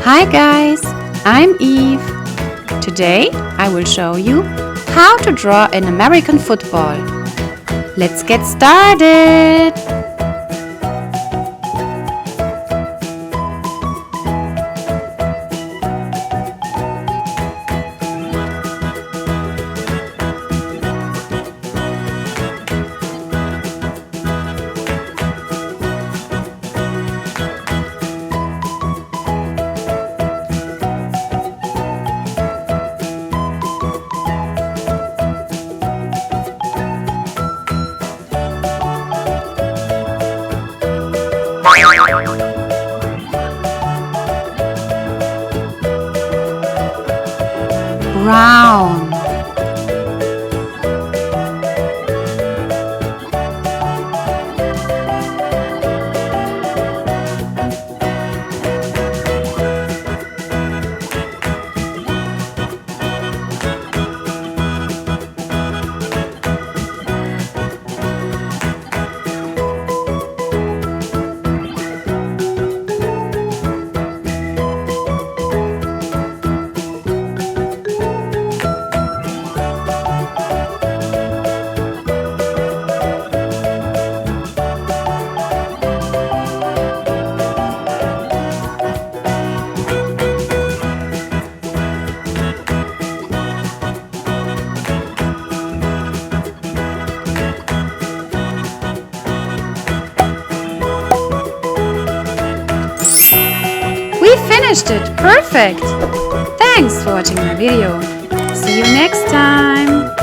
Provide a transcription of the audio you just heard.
Hi guys, I'm Eve. Today I will show you how to draw an American football. Let's get started! Brown, we finished it! Perfect! Thanks for watching my video. See you next time!